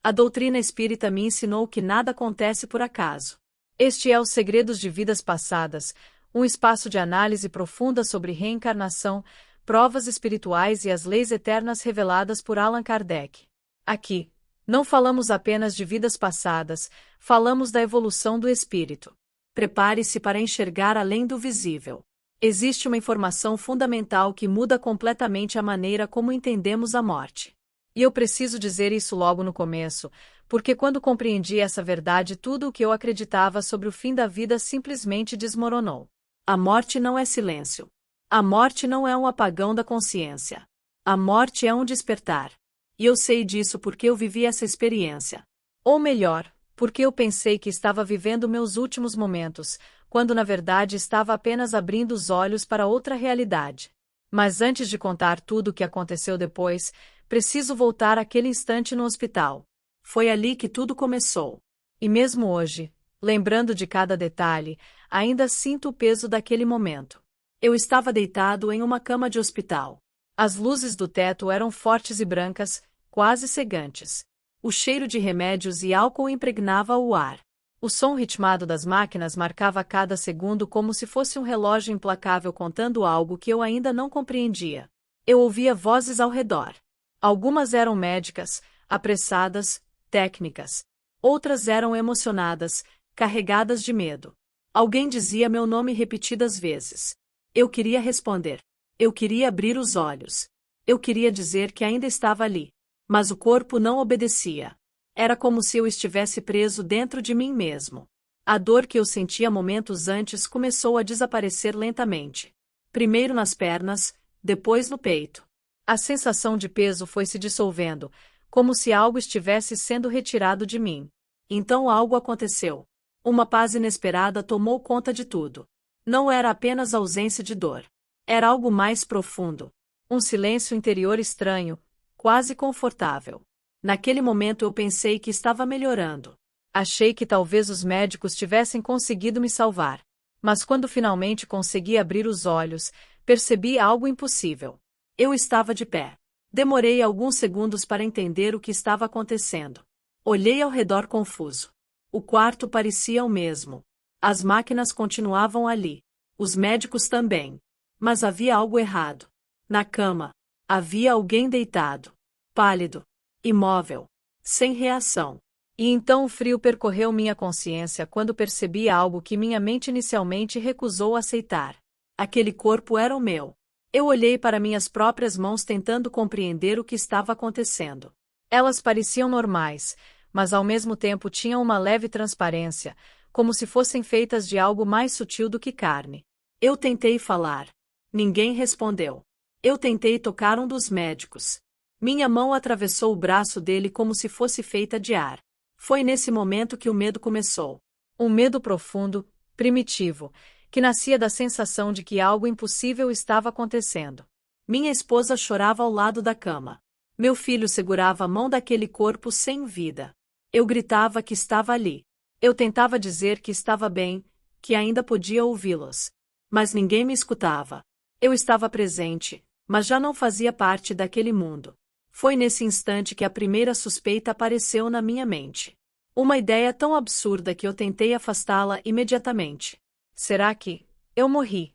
A doutrina espírita me ensinou que nada acontece por acaso. Este é Os Segredos de Vidas Passadas, um espaço de análise profunda sobre reencarnação, provas espirituais e as leis eternas reveladas por Allan Kardec. Aqui, não falamos apenas de vidas passadas, falamos da evolução do espírito. Prepare-se para enxergar além do visível. Existe uma informação fundamental que muda completamente a maneira como entendemos a morte. E eu preciso dizer isso logo no começo, porque quando compreendi essa verdade, tudo o que eu acreditava sobre o fim da vida simplesmente desmoronou. A morte não é silêncio. A morte não é um apagão da consciência. A morte é um despertar. E eu sei disso porque eu vivi essa experiência. Ou melhor, porque eu pensei que estava vivendo meus últimos momentos, quando na verdade estava apenas abrindo os olhos para outra realidade. Mas antes de contar tudo o que aconteceu depois, preciso voltar àquele instante no hospital. Foi ali que tudo começou. E mesmo hoje, lembrando de cada detalhe, ainda sinto o peso daquele momento. Eu estava deitado em uma cama de hospital. As luzes do teto eram fortes e brancas, quase cegantes. O cheiro de remédios e álcool impregnava o ar. O som ritmado das máquinas marcava cada segundo como se fosse um relógio implacável contando algo que eu ainda não compreendia. Eu ouvia vozes ao redor. Algumas eram médicas, apressadas, técnicas. Outras eram emocionadas, carregadas de medo. Alguém dizia meu nome repetidas vezes. Eu queria responder. Eu queria abrir os olhos. Eu queria dizer que ainda estava ali. Mas o corpo não obedecia. Era como se eu estivesse preso dentro de mim mesmo. A dor que eu sentia momentos antes começou a desaparecer lentamente. Primeiro nas pernas, depois no peito. A sensação de peso foi se dissolvendo, como se algo estivesse sendo retirado de mim. Então algo aconteceu. Uma paz inesperada tomou conta de tudo. Não era apenas ausência de dor. Era algo mais profundo. Um silêncio interior estranho, quase confortável. Naquele momento eu pensei que estava melhorando. Achei que talvez os médicos tivessem conseguido me salvar. Mas quando finalmente consegui abrir os olhos, percebi algo impossível. Eu estava de pé. Demorei alguns segundos para entender o que estava acontecendo. Olhei ao redor confuso. O quarto parecia o mesmo. As máquinas continuavam ali. Os médicos também. Mas havia algo errado. Na cama, havia alguém deitado. Pálido. Imóvel. Sem reação. E então o frio percorreu minha consciência quando percebi algo que minha mente inicialmente recusou aceitar. Aquele corpo era o meu. Eu olhei para minhas próprias mãos tentando compreender o que estava acontecendo. Elas pareciam normais, mas ao mesmo tempo tinham uma leve transparência, como se fossem feitas de algo mais sutil do que carne. Eu tentei falar. Ninguém respondeu. Eu tentei tocar um dos médicos. Minha mão atravessou o braço dele como se fosse feita de ar. Foi nesse momento que o medo começou. Um medo profundo, primitivo, que nascia da sensação de que algo impossível estava acontecendo. Minha esposa chorava ao lado da cama. Meu filho segurava a mão daquele corpo sem vida. Eu gritava que estava ali. Eu tentava dizer que estava bem, que ainda podia ouvi-los. Mas ninguém me escutava. Eu estava presente, mas já não fazia parte daquele mundo. Foi nesse instante que a primeira suspeita apareceu na minha mente. Uma ideia tão absurda que eu tentei afastá-la imediatamente. Será que eu morri?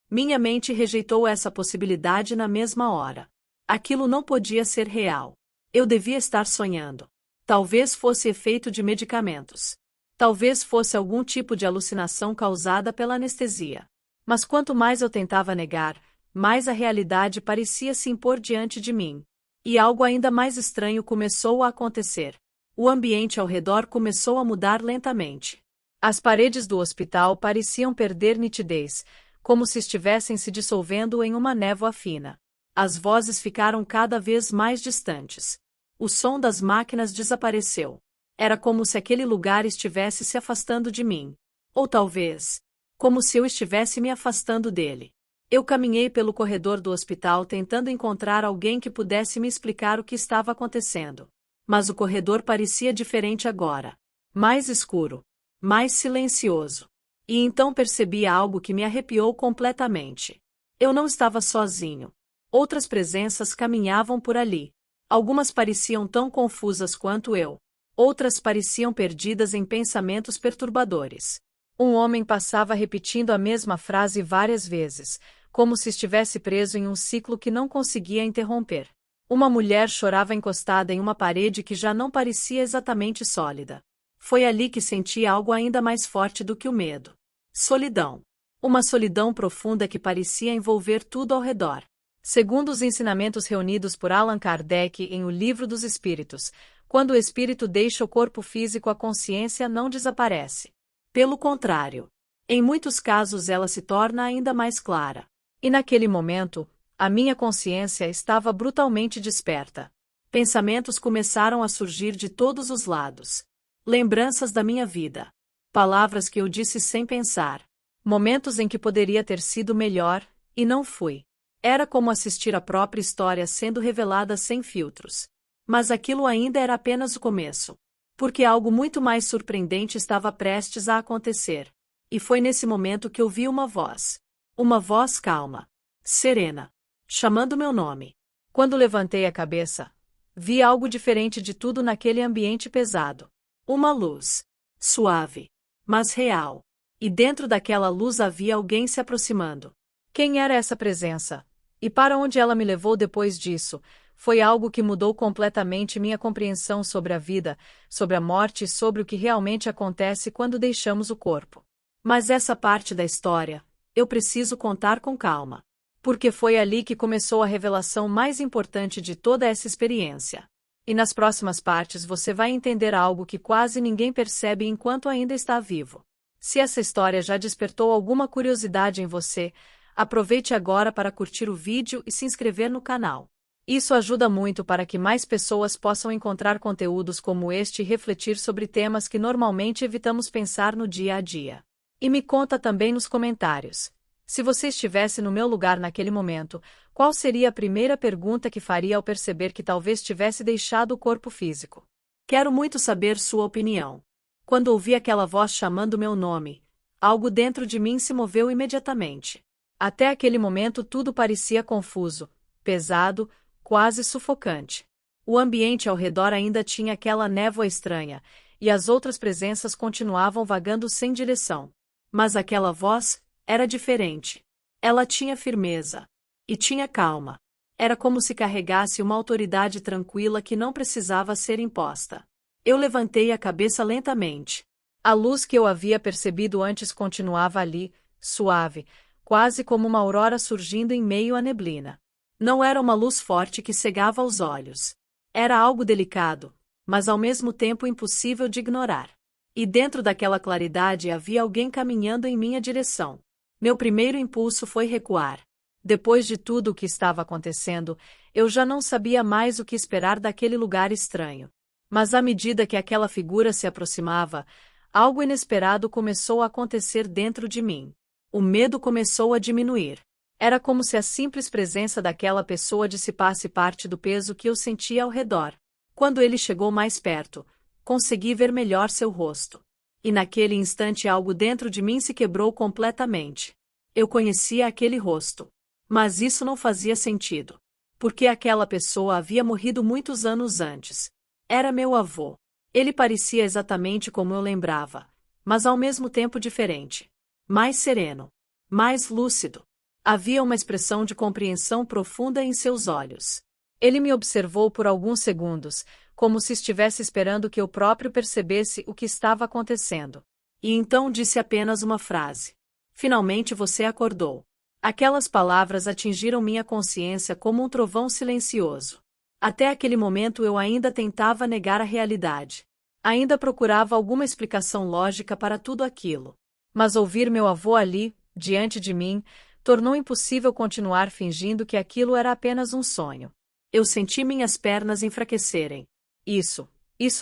Minha mente rejeitou essa possibilidade na mesma hora. Aquilo não podia ser real. Eu devia estar sonhando. Talvez fosse efeito de medicamentos. Talvez fosse algum tipo de alucinação causada pela anestesia. Mas quanto mais eu tentava negar, mais a realidade parecia se impor diante de mim. E algo ainda mais estranho começou a acontecer. O ambiente ao redor começou a mudar lentamente. As paredes do hospital pareciam perder nitidez, como se estivessem se dissolvendo em uma névoa fina. As vozes ficaram cada vez mais distantes. O som das máquinas desapareceu. Era como se aquele lugar estivesse se afastando de mim. Ou talvez, como se eu estivesse me afastando dele. Eu caminhei pelo corredor do hospital tentando encontrar alguém que pudesse me explicar o que estava acontecendo. Mas o corredor parecia diferente agora. Mais escuro. Mais silencioso. E então percebi algo que me arrepiou completamente. Eu não estava sozinho. Outras presenças caminhavam por ali. Algumas pareciam tão confusas quanto eu. Outras pareciam perdidas em pensamentos perturbadores. Um homem passava repetindo a mesma frase várias vezes, como se estivesse preso em um ciclo que não conseguia interromper. Uma mulher chorava encostada em uma parede que já não parecia exatamente sólida. Foi ali que senti algo ainda mais forte do que o medo. Solidão. Uma solidão profunda que parecia envolver tudo ao redor. Segundo os ensinamentos reunidos por Allan Kardec em O Livro dos Espíritos, quando o espírito deixa o corpo físico, a consciência não desaparece. Pelo contrário, em muitos casos ela se torna ainda mais clara. E naquele momento, a minha consciência estava brutalmente desperta. Pensamentos começaram a surgir de todos os lados. Lembranças da minha vida. Palavras que eu disse sem pensar. Momentos em que poderia ter sido melhor, e não fui. Era como assistir a própria história sendo revelada sem filtros. Mas aquilo ainda era apenas o começo. Porque algo muito mais surpreendente estava prestes a acontecer. E foi nesse momento que ouvi uma voz. Uma voz calma, serena, chamando meu nome. Quando levantei a cabeça, vi algo diferente de tudo naquele ambiente pesado. Uma luz. Suave, mas real. E dentro daquela luz havia alguém se aproximando. Quem era essa presença? E para onde ela me levou depois disso? Foi algo que mudou completamente minha compreensão sobre a vida, sobre a morte e sobre o que realmente acontece quando deixamos o corpo. Mas essa parte da história, eu preciso contar com calma. Porque foi ali que começou a revelação mais importante de toda essa experiência. E nas próximas partes você vai entender algo que quase ninguém percebe enquanto ainda está vivo. Se essa história já despertou alguma curiosidade em você, aproveite agora para curtir o vídeo e se inscrever no canal. Isso ajuda muito para que mais pessoas possam encontrar conteúdos como este e refletir sobre temas que normalmente evitamos pensar no dia a dia. E me conta também nos comentários. Se você estivesse no meu lugar naquele momento, qual seria a primeira pergunta que faria ao perceber que talvez tivesse deixado o corpo físico? Quero muito saber sua opinião. Quando ouvi aquela voz chamando meu nome, algo dentro de mim se moveu imediatamente. Até aquele momento tudo parecia confuso, pesado, quase sufocante. O ambiente ao redor ainda tinha aquela névoa estranha, e as outras presenças continuavam vagando sem direção. Mas aquela voz era diferente. Ela tinha firmeza. E tinha calma. Era como se carregasse uma autoridade tranquila que não precisava ser imposta. Eu levantei a cabeça lentamente. A luz que eu havia percebido antes continuava ali, suave, quase como uma aurora surgindo em meio à neblina. Não era uma luz forte que cegava os olhos. Era algo delicado, mas ao mesmo tempo impossível de ignorar. E dentro daquela claridade havia alguém caminhando em minha direção. Meu primeiro impulso foi recuar. Depois de tudo o que estava acontecendo, eu já não sabia mais o que esperar daquele lugar estranho. Mas à medida que aquela figura se aproximava, algo inesperado começou a acontecer dentro de mim. O medo começou a diminuir. Era como se a simples presença daquela pessoa dissipasse parte do peso que eu sentia ao redor. Quando ele chegou mais perto, consegui ver melhor seu rosto. E naquele instante algo dentro de mim se quebrou completamente. Eu conhecia aquele rosto. Mas isso não fazia sentido. Porque aquela pessoa havia morrido muitos anos antes. Era meu avô. Ele parecia exatamente como eu lembrava, mas ao mesmo tempo diferente. Mais sereno. Mais lúcido. Havia uma expressão de compreensão profunda em seus olhos. Ele me observou por alguns segundos, como se estivesse esperando que eu próprio percebesse o que estava acontecendo. E então disse apenas uma frase. Finalmente você acordou. Aquelas palavras atingiram minha consciência como um trovão silencioso. Até aquele momento eu ainda tentava negar a realidade. Ainda procurava alguma explicação lógica para tudo aquilo. Mas ouvir meu avô ali, diante de mim, tornou impossível continuar fingindo que aquilo era apenas um sonho. Eu senti minhas pernas enfraquecerem. Isso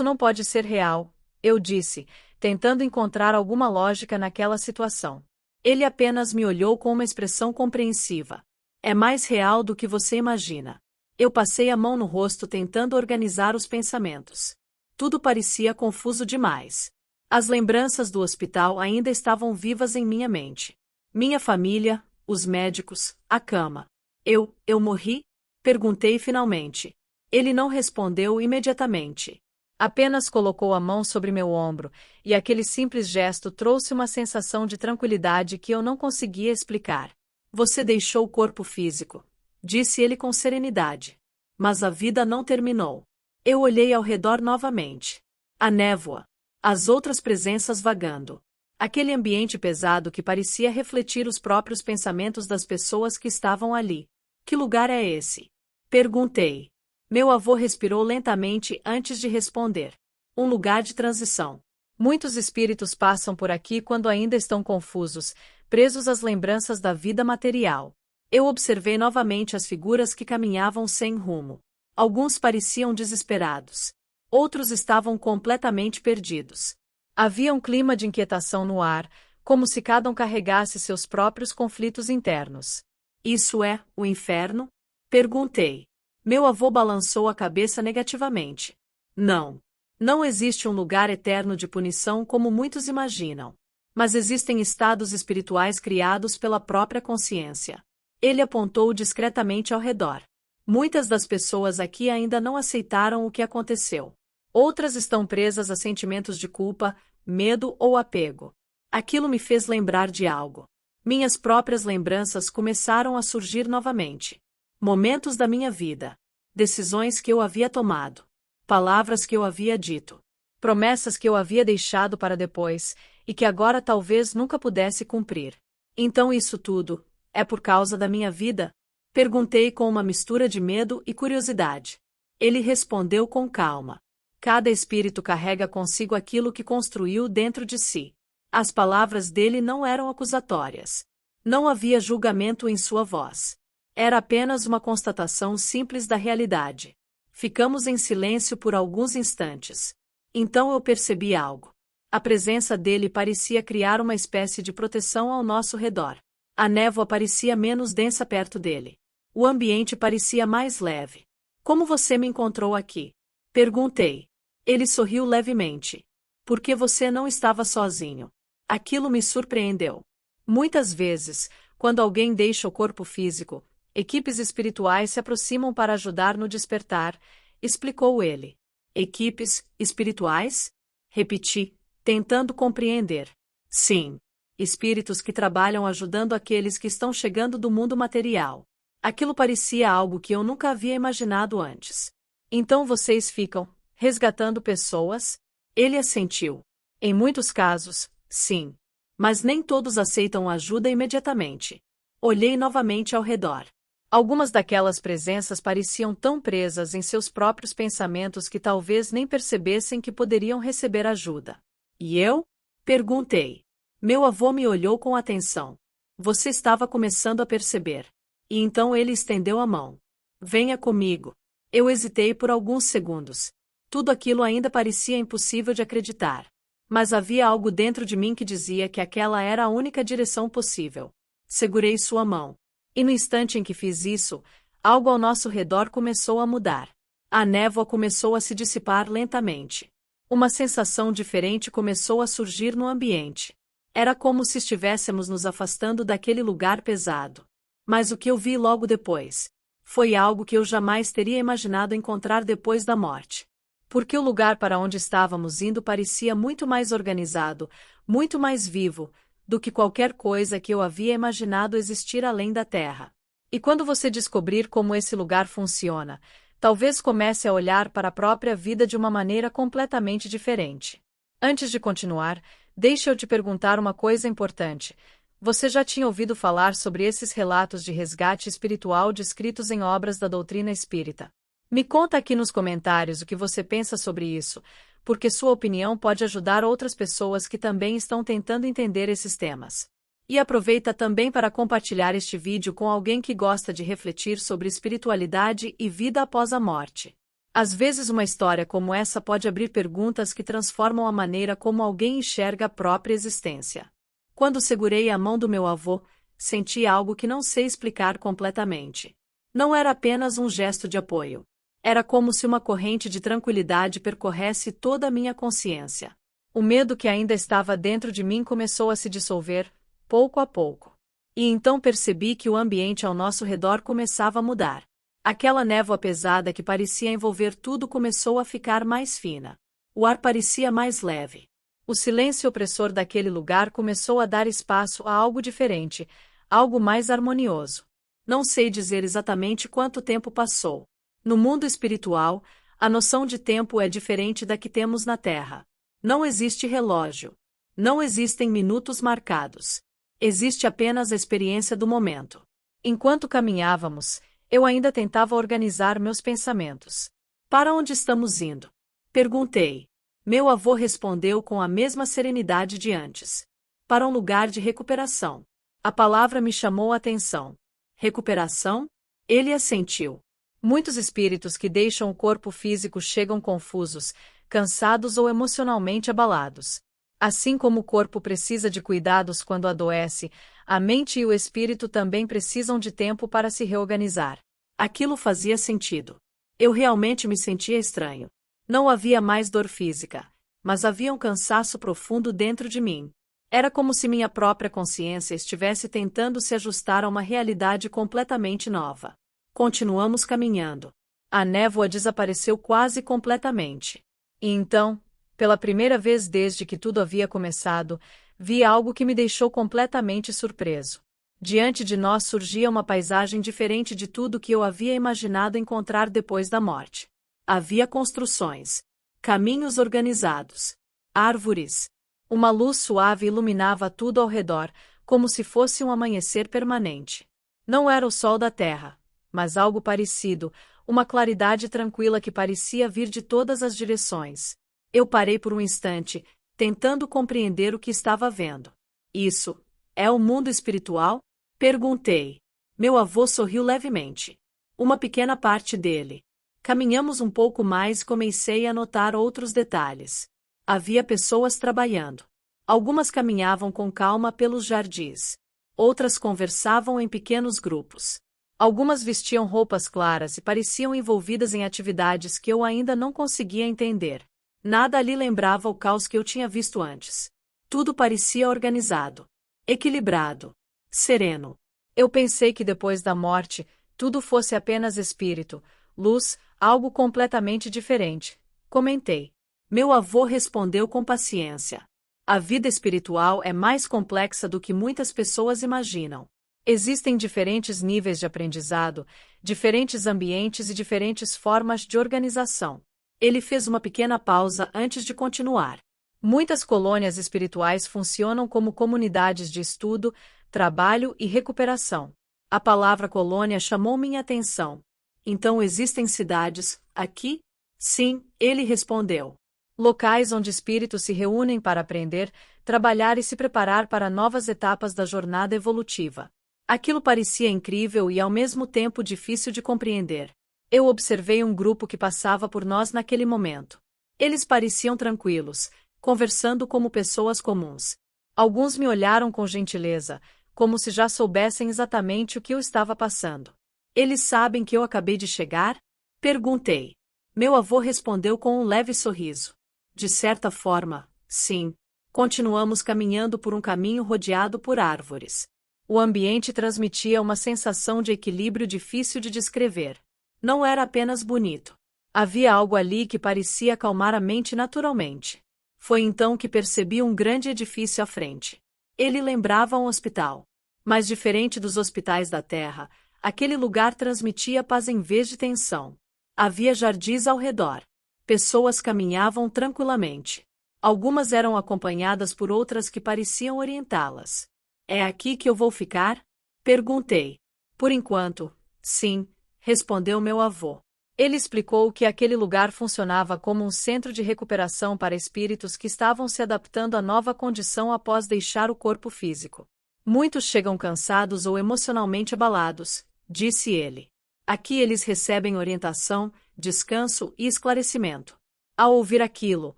não pode ser real, eu disse, tentando encontrar alguma lógica naquela situação. Ele apenas me olhou com uma expressão compreensiva. É mais real do que você imagina. Eu passei a mão no rosto tentando organizar os pensamentos. Tudo parecia confuso demais. As lembranças do hospital ainda estavam vivas em minha mente. Minha família, os médicos, a cama. Eu morri? Perguntei finalmente. Ele não respondeu imediatamente. Apenas colocou a mão sobre meu ombro, e aquele simples gesto trouxe uma sensação de tranquilidade que eu não conseguia explicar. Você deixou o corpo físico, disse ele com serenidade. Mas a vida não terminou. Eu olhei ao redor novamente. A névoa. As outras presenças vagando. Aquele ambiente pesado que parecia refletir os próprios pensamentos das pessoas que estavam ali. Que lugar é esse? Perguntei. Meu avô respirou lentamente antes de responder. Um lugar de transição. Muitos espíritos passam por aqui quando ainda estão confusos, presos às lembranças da vida material. Eu observei novamente as figuras que caminhavam sem rumo. Alguns pareciam desesperados. Outros estavam completamente perdidos. Havia um clima de inquietação no ar, como se cada um carregasse seus próprios conflitos internos. Isso é o inferno? Perguntei. Meu avô balançou a cabeça negativamente. Não. Não existe um lugar eterno de punição como muitos imaginam. Mas existem estados espirituais criados pela própria consciência. Ele apontou discretamente ao redor. Muitas das pessoas aqui ainda não aceitaram o que aconteceu. Outras estão presas a sentimentos de culpa, medo ou apego. Aquilo me fez lembrar de algo. Minhas próprias lembranças começaram a surgir novamente. Momentos da minha vida. Decisões que eu havia tomado. Palavras que eu havia dito. Promessas que eu havia deixado para depois, e que agora talvez nunca pudesse cumprir. Então isso tudo é por causa da minha vida? Perguntei com uma mistura de medo e curiosidade. Ele respondeu com calma. Cada espírito carrega consigo aquilo que construiu dentro de si. As palavras dele não eram acusatórias. Não havia julgamento em sua voz. Era apenas uma constatação simples da realidade. Ficamos em silêncio por alguns instantes. Então eu percebi algo. A presença dele parecia criar uma espécie de proteção ao nosso redor. A névoa parecia menos densa perto dele. O ambiente parecia mais leve. Como você me encontrou aqui? Perguntei. Ele sorriu levemente. Porque você não estava sozinho. Aquilo me surpreendeu. Muitas vezes, quando alguém deixa o corpo físico, equipes espirituais se aproximam para ajudar no despertar, explicou ele. Equipes espirituais? Repeti, tentando compreender. Sim. Espíritos que trabalham ajudando aqueles que estão chegando do mundo material. Aquilo parecia algo que eu nunca havia imaginado antes. Então vocês ficam resgatando pessoas? Ele assentiu. Em muitos casos, sim. Mas nem todos aceitam ajuda imediatamente. Olhei novamente ao redor. Algumas daquelas presenças pareciam tão presas em seus próprios pensamentos que talvez nem percebessem que poderiam receber ajuda. E eu? Perguntei. Meu avô me olhou com atenção. Você estava começando a perceber. E então ele estendeu a mão. Venha comigo. Eu hesitei por alguns segundos. Tudo aquilo ainda parecia impossível de acreditar. Mas havia algo dentro de mim que dizia que aquela era a única direção possível. Segurei sua mão. E no instante em que fiz isso, algo ao nosso redor começou a mudar. A névoa começou a se dissipar lentamente. Uma sensação diferente começou a surgir no ambiente. Era como se estivéssemos nos afastando daquele lugar pesado. Mas o que eu vi logo depois foi algo que eu jamais teria imaginado encontrar depois da morte. Porque o lugar para onde estávamos indo parecia muito mais organizado, muito mais vivo, do que qualquer coisa que eu havia imaginado existir além da Terra. E quando você descobrir como esse lugar funciona, talvez comece a olhar para a própria vida de uma maneira completamente diferente. Antes de continuar, deixe eu te perguntar uma coisa importante. Você já tinha ouvido falar sobre esses relatos de resgate espiritual descritos em obras da doutrina espírita? Me conta aqui nos comentários o que você pensa sobre isso, porque sua opinião pode ajudar outras pessoas que também estão tentando entender esses temas. E aproveita também para compartilhar este vídeo com alguém que gosta de refletir sobre espiritualidade e vida após a morte. Às vezes uma história como essa pode abrir perguntas que transformam a maneira como alguém enxerga a própria existência. Quando segurei a mão do meu avô, senti algo que não sei explicar completamente. Não era apenas um gesto de apoio. Era como se uma corrente de tranquilidade percorresse toda a minha consciência. O medo que ainda estava dentro de mim começou a se dissolver, pouco a pouco. E então percebi que o ambiente ao nosso redor começava a mudar. Aquela névoa pesada que parecia envolver tudo começou a ficar mais fina. O ar parecia mais leve. O silêncio opressor daquele lugar começou a dar espaço a algo diferente, algo mais harmonioso. Não sei dizer exatamente quanto tempo passou. No mundo espiritual, a noção de tempo é diferente da que temos na Terra. Não existe relógio. Não existem minutos marcados. Existe apenas a experiência do momento. Enquanto caminhávamos, eu ainda tentava organizar meus pensamentos. Para onde estamos indo? Perguntei. Meu avô respondeu com a mesma serenidade de antes. Para um lugar de recuperação. A palavra me chamou a atenção. Recuperação? Ele assentiu. Muitos espíritos que deixam o corpo físico chegam confusos, cansados ou emocionalmente abalados. Assim como o corpo precisa de cuidados quando adoece, a mente e o espírito também precisam de tempo para se reorganizar. Aquilo fazia sentido. Eu realmente me sentia estranho. Não havia mais dor física, mas havia um cansaço profundo dentro de mim. Era como se minha própria consciência estivesse tentando se ajustar a uma realidade completamente nova. Continuamos caminhando. A névoa desapareceu quase completamente. E então, pela primeira vez desde que tudo havia começado, vi algo que me deixou completamente surpreso. Diante de nós surgia uma paisagem diferente de tudo que eu havia imaginado encontrar depois da morte. Havia construções, caminhos organizados, árvores. Uma luz suave iluminava tudo ao redor, como se fosse um amanhecer permanente. Não era o sol da terra, mas algo parecido, uma claridade tranquila que parecia vir de todas as direções. Eu parei por um instante, tentando compreender o que estava vendo. Isso é o mundo espiritual? Perguntei. Meu avô sorriu levemente. Uma pequena parte dele. Caminhamos um pouco mais e comecei a notar outros detalhes. Havia pessoas trabalhando. Algumas caminhavam com calma pelos jardins. Outras conversavam em pequenos grupos. Algumas vestiam roupas claras e pareciam envolvidas em atividades que eu ainda não conseguia entender. Nada ali lembrava o caos que eu tinha visto antes. Tudo parecia organizado, equilibrado, sereno. Eu pensei que depois da morte, tudo fosse apenas espírito, luz, algo completamente diferente. Comentei. Meu avô respondeu com paciência. A vida espiritual é mais complexa do que muitas pessoas imaginam. Existem diferentes níveis de aprendizado, diferentes ambientes e diferentes formas de organização. Ele fez uma pequena pausa antes de continuar. Muitas colônias espirituais funcionam como comunidades de estudo, trabalho e recuperação. A palavra colônia chamou minha atenção. Então existem cidades, aqui? Sim, ele respondeu. Locais onde espíritos se reúnem para aprender, trabalhar e se preparar para novas etapas da jornada evolutiva. Aquilo parecia incrível e ao mesmo tempo difícil de compreender. Eu observei um grupo que passava por nós naquele momento. Eles pareciam tranquilos, conversando como pessoas comuns. Alguns me olharam com gentileza, como se já soubessem exatamente o que eu estava passando. Eles sabem que eu acabei de chegar? Perguntei. Meu avô respondeu com um leve sorriso. De certa forma, sim. Continuamos caminhando por um caminho rodeado por árvores. O ambiente transmitia uma sensação de equilíbrio difícil de descrever. Não era apenas bonito. Havia algo ali que parecia acalmar a mente naturalmente. Foi então que percebi um grande edifício à frente. Ele lembrava um hospital. Mas diferente dos hospitais da Terra, aquele lugar transmitia paz em vez de tensão. Havia jardins ao redor. Pessoas caminhavam tranquilamente. Algumas eram acompanhadas por outras que pareciam orientá-las. É aqui que eu vou ficar? Perguntei. Por enquanto, sim, respondeu meu avô. Ele explicou que aquele lugar funcionava como um centro de recuperação para espíritos que estavam se adaptando à nova condição após deixar o corpo físico. Muitos chegam cansados ou emocionalmente abalados, disse ele. Aqui eles recebem orientação, descanso e esclarecimento. Ao ouvir aquilo,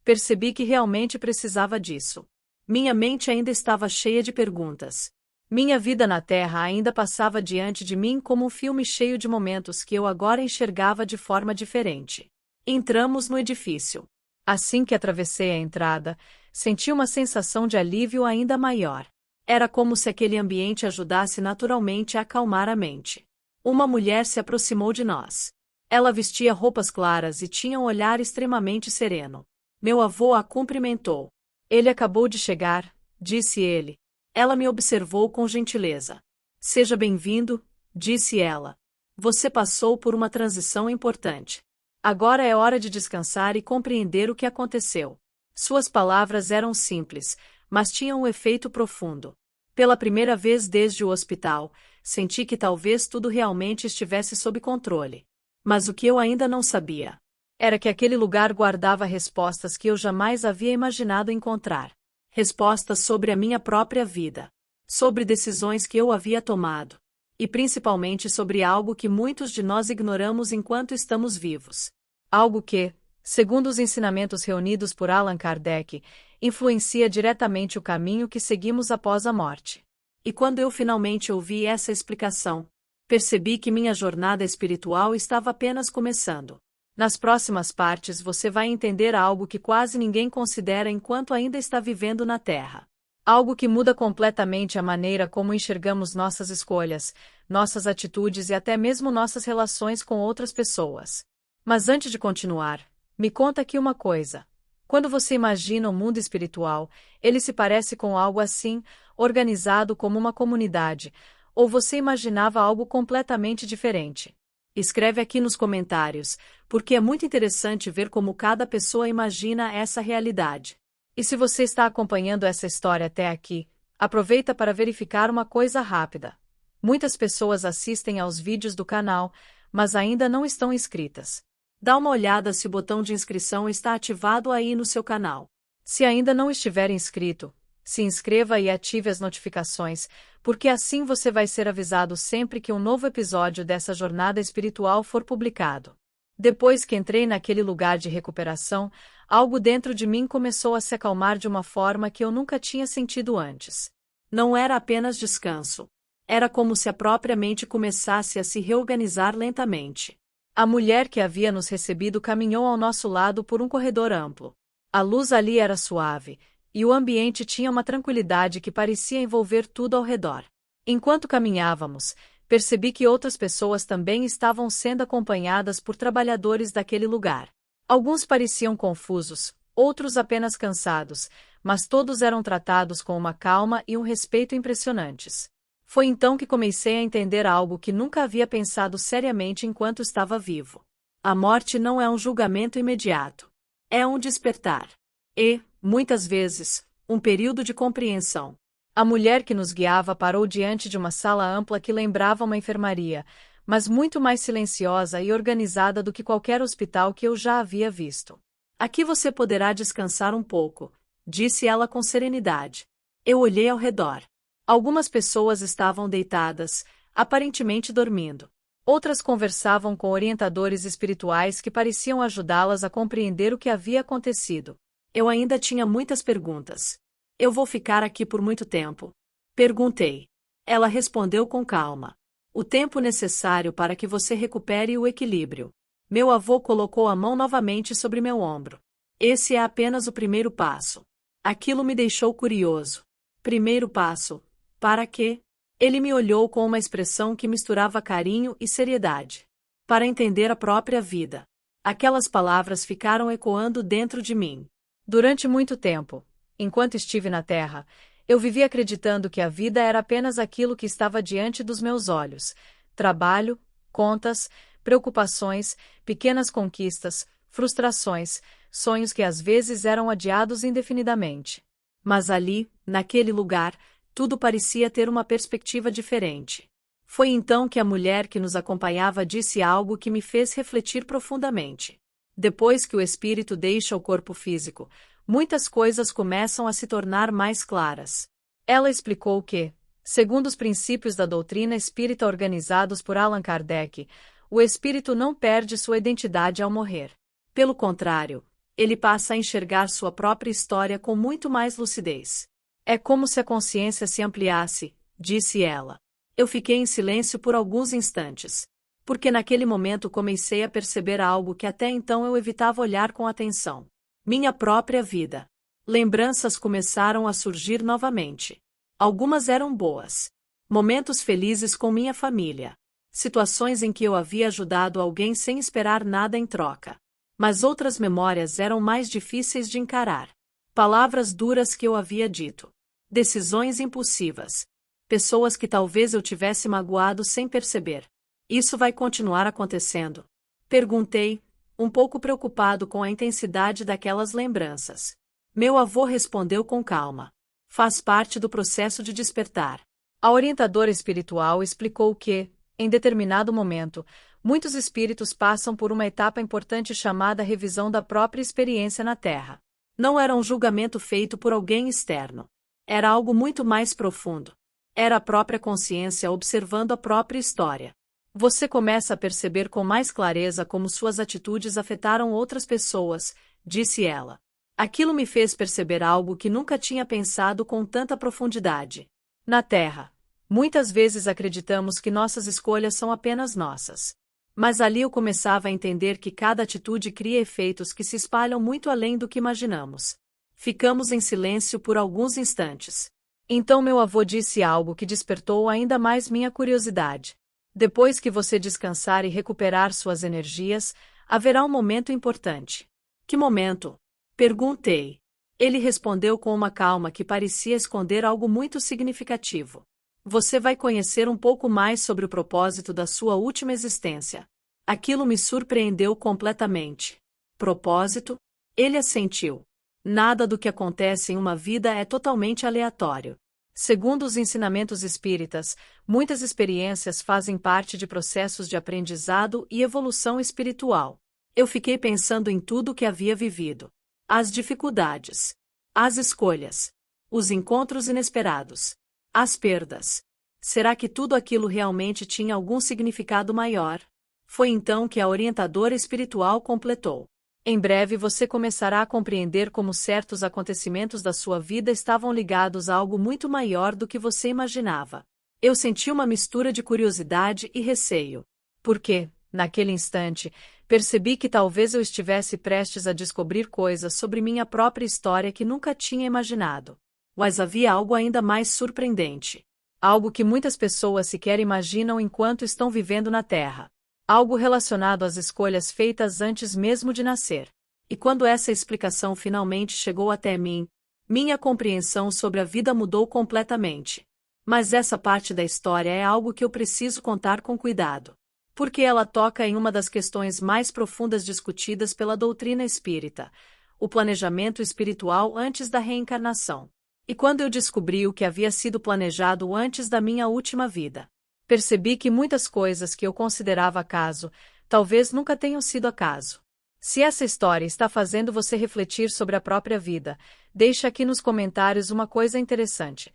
percebi que realmente precisava disso. Minha mente ainda estava cheia de perguntas. Minha vida na Terra ainda passava diante de mim como um filme cheio de momentos que eu agora enxergava de forma diferente. Entramos no edifício. Assim que atravessei a entrada, senti uma sensação de alívio ainda maior. Era como se aquele ambiente ajudasse naturalmente a acalmar a mente. Uma mulher se aproximou de nós. Ela vestia roupas claras e tinha um olhar extremamente sereno. Meu avô a cumprimentou. Ele acabou de chegar, disse ele. Ela me observou com gentileza. Seja bem-vindo, disse ela. Você passou por uma transição importante. Agora é hora de descansar e compreender o que aconteceu. Suas palavras eram simples, mas tinham um efeito profundo. Pela primeira vez desde o hospital, senti que talvez tudo realmente estivesse sob controle. Mas o que eu ainda não sabia era que aquele lugar guardava respostas que eu jamais havia imaginado encontrar. Respostas sobre a minha própria vida, sobre decisões que eu havia tomado, e principalmente sobre algo que muitos de nós ignoramos enquanto estamos vivos. Algo que, segundo os ensinamentos reunidos por Allan Kardec, influencia diretamente o caminho que seguimos após a morte. E quando eu finalmente ouvi essa explicação, percebi que minha jornada espiritual estava apenas começando. Nas próximas partes você vai entender algo que quase ninguém considera enquanto ainda está vivendo na Terra. Algo que muda completamente a maneira como enxergamos nossas escolhas, nossas atitudes e até mesmo nossas relações com outras pessoas. Mas antes de continuar, me conta aqui uma coisa. Quando você imagina o mundo espiritual, ele se parece com algo assim, organizado como uma comunidade, ou você imaginava algo completamente diferente? Escreve aqui nos comentários, porque é muito interessante ver como cada pessoa imagina essa realidade. E se você está acompanhando essa história até aqui, aproveita para verificar uma coisa rápida. Muitas pessoas assistem aos vídeos do canal, mas ainda não estão inscritas. Dá uma olhada se o botão de inscrição está ativado aí no seu canal. Se ainda não estiver inscrito, se inscreva e ative as notificações, porque assim você vai ser avisado sempre que um novo episódio dessa jornada espiritual for publicado. Depois que entrei naquele lugar de recuperação, algo dentro de mim começou a se acalmar de uma forma que eu nunca tinha sentido antes. Não era apenas descanso. Era como se a própria mente começasse a se reorganizar lentamente. A mulher que havia nos recebido caminhou ao nosso lado por um corredor amplo. A luz ali era suave, e o ambiente tinha uma tranquilidade que parecia envolver tudo ao redor. Enquanto caminhávamos, percebi que outras pessoas também estavam sendo acompanhadas por trabalhadores daquele lugar. Alguns pareciam confusos, outros apenas cansados, mas todos eram tratados com uma calma e um respeito impressionantes. Foi então que comecei a entender algo que nunca havia pensado seriamente enquanto estava vivo. A morte não é um julgamento imediato. É um despertar. E, muitas vezes, um período de compreensão. A mulher que nos guiava parou diante de uma sala ampla que lembrava uma enfermaria, mas muito mais silenciosa e organizada do que qualquer hospital que eu já havia visto. Aqui você poderá descansar um pouco, disse ela com serenidade. Eu olhei ao redor. Algumas pessoas estavam deitadas, aparentemente dormindo. Outras conversavam com orientadores espirituais que pareciam ajudá-las a compreender o que havia acontecido. Eu ainda tinha muitas perguntas. Eu vou ficar aqui por muito tempo? Perguntei. Ela respondeu com calma. O tempo necessário para que você recupere o equilíbrio. Meu avô colocou a mão novamente sobre meu ombro. Esse é apenas o primeiro passo. Aquilo me deixou curioso. Primeiro passo. Para quê? Ele me olhou com uma expressão que misturava carinho e seriedade. Para entender a própria vida. Aquelas palavras ficaram ecoando dentro de mim. Durante muito tempo, enquanto estive na Terra, eu vivi acreditando que a vida era apenas aquilo que estava diante dos meus olhos: trabalho, contas, preocupações, pequenas conquistas, frustrações, sonhos que às vezes eram adiados indefinidamente. Mas ali, naquele lugar, tudo parecia ter uma perspectiva diferente. Foi então que a mulher que nos acompanhava disse algo que me fez refletir profundamente. Depois que o espírito deixa o corpo físico, muitas coisas começam a se tornar mais claras. Ela explicou que, segundo os princípios da doutrina espírita organizados por Allan Kardec, o espírito não perde sua identidade ao morrer. Pelo contrário, ele passa a enxergar sua própria história com muito mais lucidez. É como se a consciência se ampliasse, disse ela. Eu fiquei em silêncio por alguns instantes, porque naquele momento comecei a perceber algo que até então eu evitava olhar com atenção. Minha própria vida. Lembranças começaram a surgir novamente. Algumas eram boas. Momentos felizes com minha família. situações em que eu havia ajudado alguém sem esperar nada em troca. Mas outras memórias eram mais difíceis de encarar. Palavras duras que eu havia dito. Decisões impulsivas. Pessoas que talvez eu tivesse magoado sem perceber. Isso vai continuar acontecendo? Perguntei, um pouco preocupado com a intensidade daquelas lembranças. Meu avô respondeu com calma. Faz parte do processo de despertar. A orientadora espiritual explicou que, em determinado momento, muitos espíritos passam por uma etapa importante chamada revisão da própria experiência na Terra. Não era um julgamento feito por alguém externo. Era algo muito mais profundo. Era a própria consciência observando a própria história. Você começa a perceber com mais clareza como suas atitudes afetaram outras pessoas, disse ela. Aquilo me fez perceber algo que nunca tinha pensado com tanta profundidade. Na Terra, muitas vezes acreditamos que nossas escolhas são apenas nossas. Mas ali eu começava a entender que cada atitude cria efeitos que se espalham muito além do que imaginamos. Ficamos em silêncio por alguns instantes. Então meu avô disse algo que despertou ainda mais minha curiosidade. Depois que você descansar e recuperar suas energias, haverá um momento importante. Que momento? Perguntei. Ele respondeu com uma calma que parecia esconder algo muito significativo. Você vai conhecer um pouco mais sobre o propósito da sua última existência. Aquilo me surpreendeu completamente. Propósito? Ele assentiu. Nada do que acontece em uma vida é totalmente aleatório. Segundo os ensinamentos espíritas, muitas experiências fazem parte de processos de aprendizado e evolução espiritual. Eu fiquei pensando em tudo o que havia vivido. As dificuldades. As escolhas. Os encontros inesperados. As perdas. Será que tudo aquilo realmente tinha algum significado maior? Foi então que a orientadora espiritual completou. Em breve você começará a compreender como certos acontecimentos da sua vida estavam ligados a algo muito maior do que você imaginava. Eu senti uma mistura de curiosidade e receio. Porque, naquele instante, percebi que talvez eu estivesse prestes a descobrir coisas sobre minha própria história que nunca tinha imaginado. Mas havia algo ainda mais surpreendente. Algo que muitas pessoas sequer imaginam enquanto estão vivendo na Terra. Algo relacionado às escolhas feitas antes mesmo de nascer. E quando essa explicação finalmente chegou até mim, minha compreensão sobre a vida mudou completamente. Mas essa parte da história é algo que eu preciso contar com cuidado. Porque ela toca em uma das questões mais profundas discutidas pela doutrina espírita, o planejamento espiritual antes da reencarnação. E quando eu descobri o que havia sido planejado antes da minha última vida, percebi que muitas coisas que eu considerava acaso, talvez nunca tenham sido acaso. Se essa história está fazendo você refletir sobre a própria vida, deixe aqui nos comentários uma coisa interessante.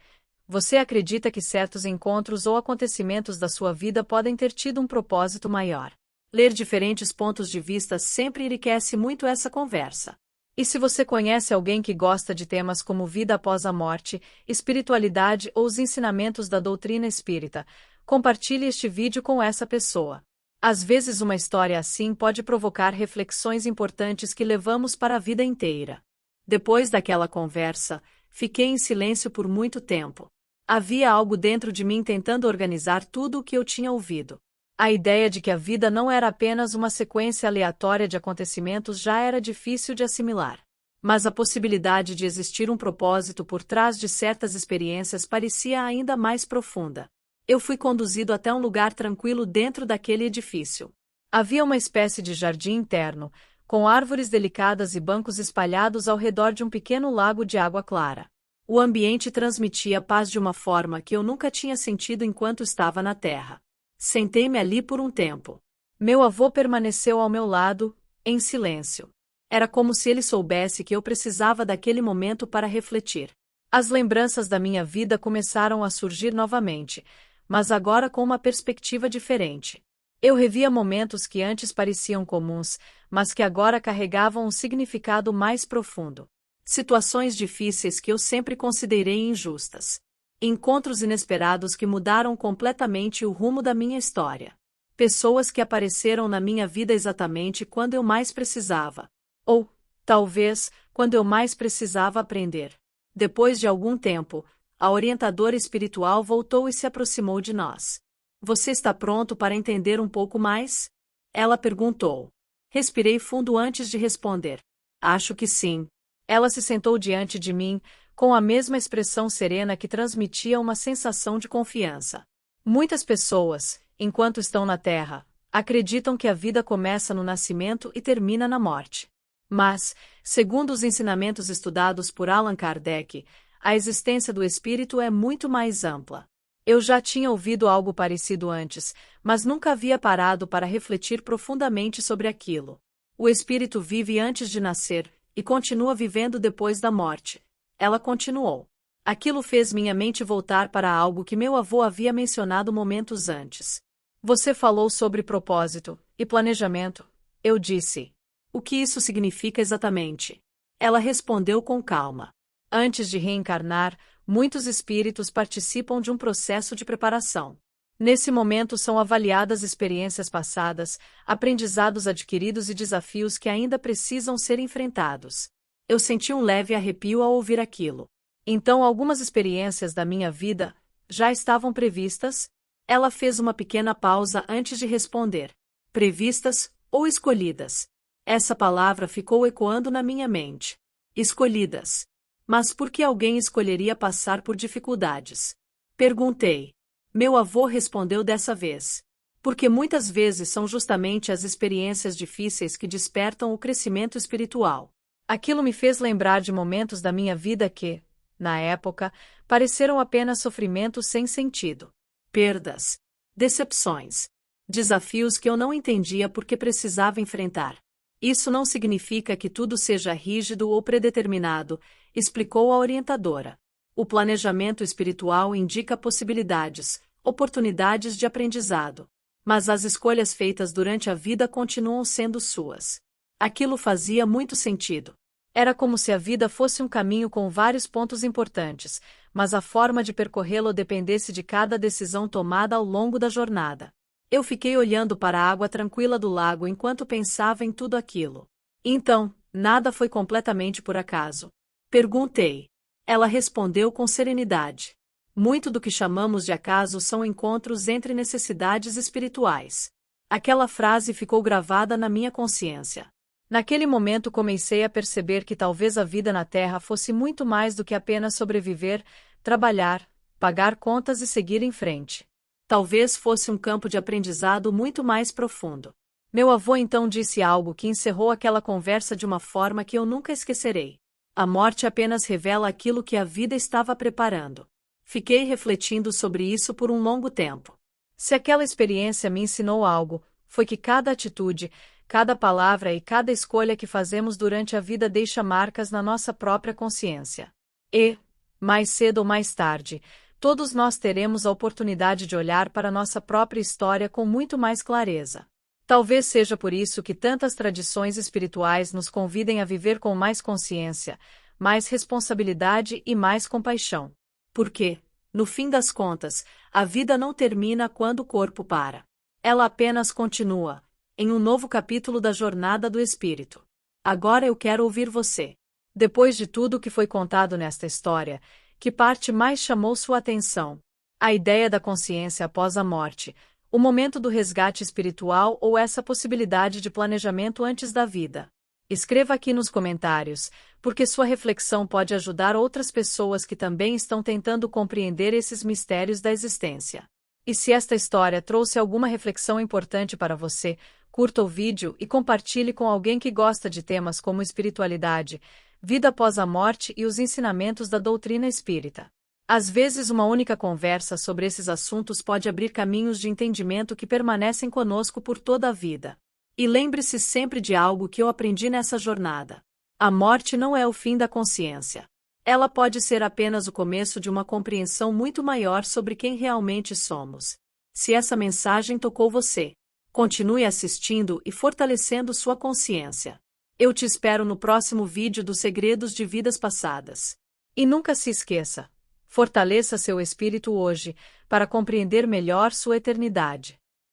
Você acredita que certos encontros ou acontecimentos da sua vida podem ter tido um propósito maior? Ler diferentes pontos de vista sempre enriquece muito essa conversa. E se você conhece alguém que gosta de temas como vida após a morte, espiritualidade ou os ensinamentos da doutrina espírita, compartilhe este vídeo com essa pessoa. Às vezes uma história assim pode provocar reflexões importantes que levamos para a vida inteira. Depois daquela conversa, fiquei em silêncio por muito tempo. Havia algo dentro de mim tentando organizar tudo o que eu tinha ouvido. A ideia de que a vida não era apenas uma sequência aleatória de acontecimentos já era difícil de assimilar. Mas a possibilidade de existir um propósito por trás de certas experiências parecia ainda mais profunda. Eu fui conduzido até um lugar tranquilo dentro daquele edifício. Havia uma espécie de jardim interno, com árvores delicadas e bancos espalhados ao redor de um pequeno lago de água clara. O ambiente transmitia paz de uma forma que eu nunca tinha sentido enquanto estava na Terra. Sentei-me ali por um tempo. Meu avô permaneceu ao meu lado, em silêncio. Era como se ele soubesse que eu precisava daquele momento para refletir. As lembranças da minha vida começaram a surgir novamente, mas agora com uma perspectiva diferente. Eu revia momentos que antes pareciam comuns, mas que agora carregavam um significado mais profundo. Situações difíceis que eu sempre considerei injustas. Encontros inesperados que mudaram completamente o rumo da minha história. Pessoas que apareceram na minha vida exatamente quando eu mais precisava. Ou, talvez, quando eu mais precisava aprender. Depois de algum tempo, a orientadora espiritual voltou e se aproximou de nós. Você está pronto para entender um pouco mais? Ela perguntou. Respirei fundo antes de responder. Acho que sim. Ela se sentou diante de mim, com a mesma expressão serena que transmitia uma sensação de confiança. Muitas pessoas, enquanto estão na Terra, acreditam que a vida começa no nascimento e termina na morte. Mas, segundo os ensinamentos estudados por Allan Kardec, a existência do espírito é muito mais ampla. Eu já tinha ouvido algo parecido antes, mas nunca havia parado para refletir profundamente sobre aquilo. O espírito vive antes de nascer e continua vivendo depois da morte. Ela continuou. Aquilo fez minha mente voltar para algo que meu avô havia mencionado momentos antes. Você falou sobre propósito e planejamento. Eu disse. O que isso significa exatamente? Ela respondeu com calma. Antes de reencarnar, muitos espíritos participam de um processo de preparação. Nesse momento são avaliadas experiências passadas, aprendizados adquiridos e desafios que ainda precisam ser enfrentados. Eu senti um leve arrepio ao ouvir aquilo. Então algumas experiências da minha vida já estavam previstas? Ela fez uma pequena pausa antes de responder. Previstas ou escolhidas? Essa palavra ficou ecoando na minha mente. Escolhidas. Mas por que alguém escolheria passar por dificuldades? Perguntei. Meu avô respondeu dessa vez. Porque muitas vezes são justamente as experiências difíceis que despertam o crescimento espiritual. Aquilo me fez lembrar de momentos da minha vida que, na época, pareceram apenas sofrimentos sem sentido. Perdas, decepções, desafios que eu não entendia porque precisava enfrentar. Isso não significa que tudo seja rígido ou predeterminado, explicou a orientadora. O planejamento espiritual indica possibilidades, oportunidades de aprendizado. Mas as escolhas feitas durante a vida continuam sendo suas. Aquilo fazia muito sentido. Era como se a vida fosse um caminho com vários pontos importantes, mas a forma de percorrê-lo dependesse de cada decisão tomada ao longo da jornada. Eu fiquei olhando para a água tranquila do lago enquanto pensava em tudo aquilo. Então, nada foi completamente por acaso. Perguntei. Ela respondeu com serenidade. Muito do que chamamos de acaso são encontros entre necessidades espirituais. Aquela frase ficou gravada na minha consciência. Naquele momento comecei a perceber que talvez a vida na Terra fosse muito mais do que apenas sobreviver, trabalhar, pagar contas e seguir em frente. Talvez fosse um campo de aprendizado muito mais profundo. Meu avô então disse algo que encerrou aquela conversa de uma forma que eu nunca esquecerei. A morte apenas revela aquilo que a vida estava preparando. Fiquei refletindo sobre isso por um longo tempo. Se aquela experiência me ensinou algo, foi que cada atitude, cada palavra e cada escolha que fazemos durante a vida deixa marcas na nossa própria consciência. E, mais cedo ou mais tarde, todos nós teremos a oportunidade de olhar para nossa própria história com muito mais clareza. Talvez seja por isso que tantas tradições espirituais nos convidem a viver com mais consciência, mais responsabilidade e mais compaixão. Porque, no fim das contas, a vida não termina quando o corpo para. Ela apenas continua, em um novo capítulo da jornada do espírito. Agora eu quero ouvir você. Depois de tudo o que foi contado nesta história, que parte mais chamou sua atenção? A ideia da consciência após a morte, o momento do resgate espiritual ou essa possibilidade de planejamento antes da vida? Escreva aqui nos comentários, porque sua reflexão pode ajudar outras pessoas que também estão tentando compreender esses mistérios da existência. E se esta história trouxe alguma reflexão importante para você, curta o vídeo e compartilhe com alguém que gosta de temas como espiritualidade, vida após a morte e os ensinamentos da doutrina espírita. Às vezes uma única conversa sobre esses assuntos pode abrir caminhos de entendimento que permanecem conosco por toda a vida. E lembre-se sempre de algo que eu aprendi nessa jornada. A morte não é o fim da consciência. Ela pode ser apenas o começo de uma compreensão muito maior sobre quem realmente somos. Se essa mensagem tocou você, continue assistindo e fortalecendo sua consciência. Eu te espero no próximo vídeo dos Segredos de Vidas Passadas. E nunca se esqueça, fortaleça seu espírito hoje, para compreender melhor sua eternidade.